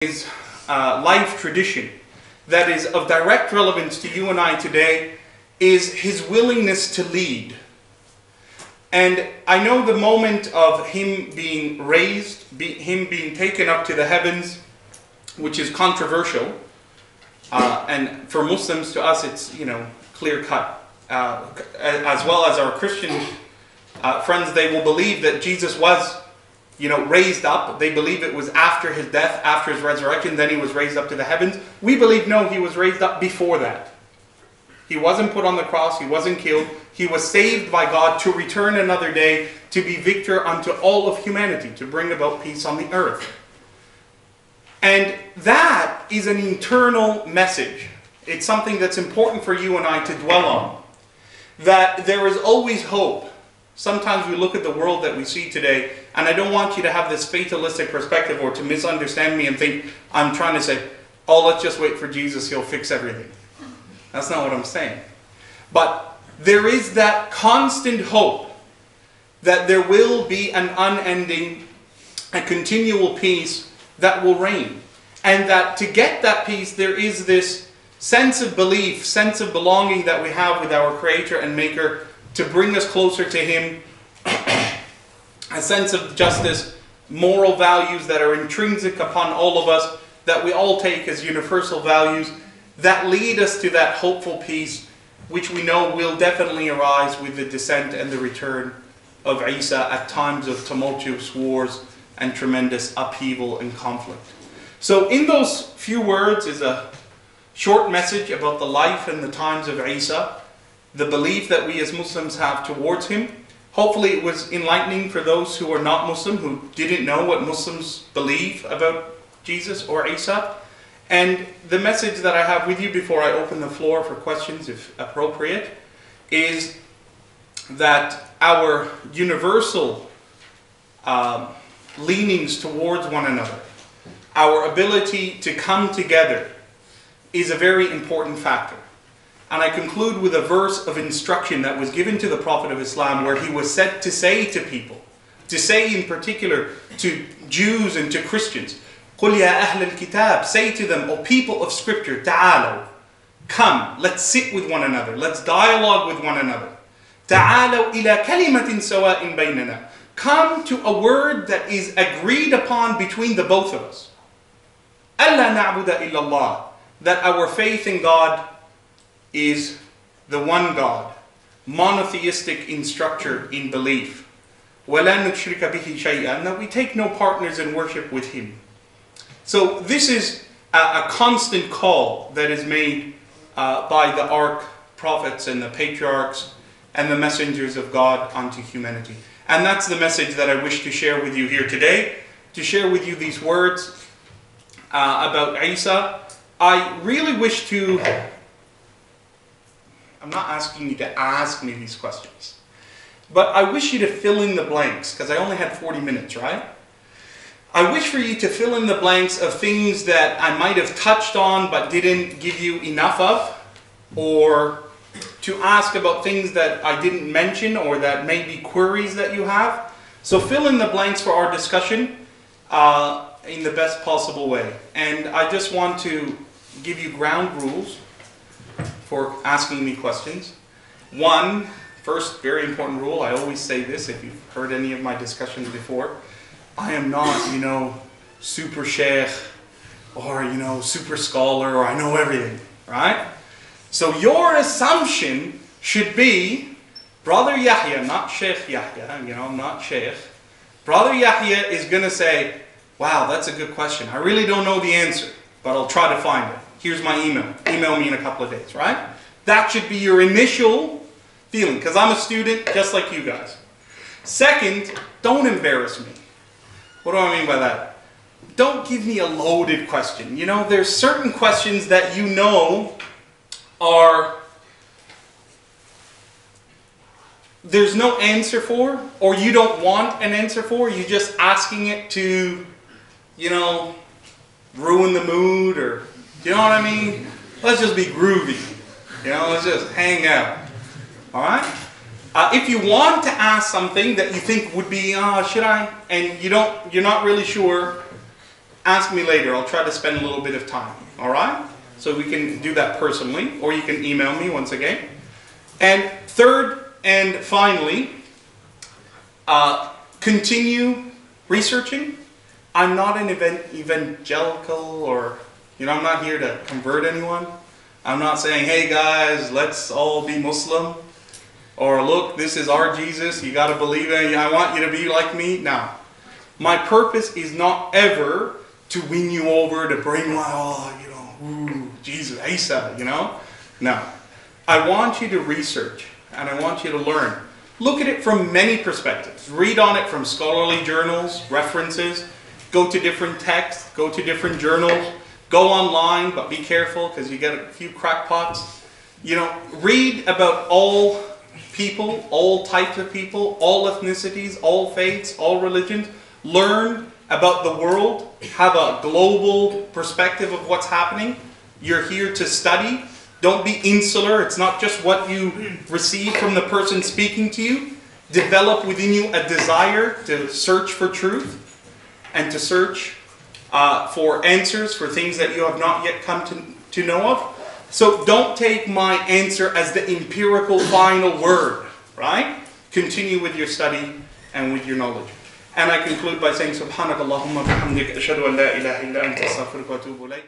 His life tradition that is of direct relevance to you and I today is his willingness to lead. And I know the moment of him being raised, him being taken up to the heavens, which is controversial, and for Muslims, to us, it's, clear cut. As well as our Christian friends, they will believe that Jesus was raised up. They believe it was after his death, after his resurrection, then he was raised up to the heavens. We believe, no, he was raised up before that. He wasn't put on the cross, he wasn't killed. He was saved by God to return another day, to be victor unto all of humanity, to bring about peace on the earth. And that is an eternal message. It's something that's important for you and I to dwell on. That there is always hope. Sometimes we look at the world that we see today, and I don't want you to have this fatalistic perspective or to misunderstand me and think I'm trying to say, oh, let's just wait for Jesus, he'll fix everything. That's not what I'm saying. But there is that constant hope that there will be an unending, a continual peace that will reign. And that to get that peace, there is this sense of belief, sense of belonging that we have with our Creator and Maker, to bring us closer to Him, a sense of justice, moral values that are intrinsic upon all of us, that we all take as universal values, that lead us to that hopeful peace, which we know will definitely arise with the descent and the return of Isa at times of tumultuous wars and tremendous upheaval and conflict. So in those few words is a short message about the life and the times of Isa, the belief that we as Muslims have towards him. Hopefully it was enlightening for those who are not Muslim, who didn't know what Muslims believe about Jesus or Isa. And the message that I have with you before I open the floor for questions, if appropriate, is that our universal leanings towards one another, our ability to come together, is a very important factor. And I conclude with a verse of instruction that was given to the Prophet of Islam, where he was said to say to people, to say in particular to Jews and to Christians, قُلْ يَا أَهْلَ الْكِتَابِ, say to them, O people of Scripture, تعالوا, come, let's sit with one another, let's dialogue with one another. تعالوا إلى كلمة سواء بيننا, come to a word that is agreed upon between the both of us. أَلَّا نَعْبُدَ إِلَّا اللَّهِ, that our faith in God is the one God, monotheistic in structure, in belief. وَلَا نُشْرِكَ بِهِ شَيْئًا, and that we take no partners in worship with Him. So this is a constant call that is made by the ark prophets and the patriarchs and the messengers of God unto humanity. And that's the message that I wish to share with you here today, to share with you these words about Isa. I really wish to... I'm not asking you to ask me these questions, but I wish you to fill in the blanks, because I only had 40 minutes, right? I wish for you to fill in the blanks of things that I might have touched on but didn't give you enough of, or to ask about things that I didn't mention or that may be queries that you have. So fill in the blanks for our discussion in the best possible way. And I just want to give you ground rules for asking me questions. One, first very important rule, I always say this if you've heard any of my discussions before, I am not, super sheikh or, super scholar or I know everything, right? So your assumption should be, Brother Yahya, not Sheikh Yahya, I'm not sheikh. Brother Yahya is going to say, wow, that's a good question. I really don't know the answer, but I'll try to find it. Here's my email. Email me in a couple of days, right? That should be your initial feeling, because I'm a student just like you guys. Second, don't embarrass me. What do I mean by that? Don't give me a loaded question. There's certain questions that there's no answer for, or you don't want an answer for. You're just asking it to, ruin the mood, or, you know what I mean? Let's just be groovy. Let's just hang out. Alright? If you want to ask something that you think would be, should I? And you're not really sure, ask me later. I'll try to spend a little bit of time. All right? So we can do that personally, or you can email me once again. And third and finally, continue researching. I'm not an evangelical, or, I'm not here to convert anyone. I'm not saying, hey guys, let's all be Muslim. Or look, this is our Jesus, you got to believe in it, I want you to be like me. No. My purpose is not ever to win you over, to bring Jesus, Isa, No. I want you to research, and I want you to learn. Look at it from many perspectives. Read on it from scholarly journals, references. Go to different texts, go to different journals. Go online, but be careful because you get a few crackpots. Read about all people, all types of people, all ethnicities, all faiths, all religions. Learn about the world. Have a global perspective of what's happening. You're here to study. Don't be insular. It's not just what you receive from the person speaking to you. Develop within you a desire to search for truth and to search for answers, for things that you have not yet come to know of. So don't take my answer as the empirical final word, right? Continue with your study and with your knowledge. And I conclude by saying, Subhanakallahumma bihamdik, ashhadu an la ilaha illa anta, astaghfiruka wa atubu ilayk.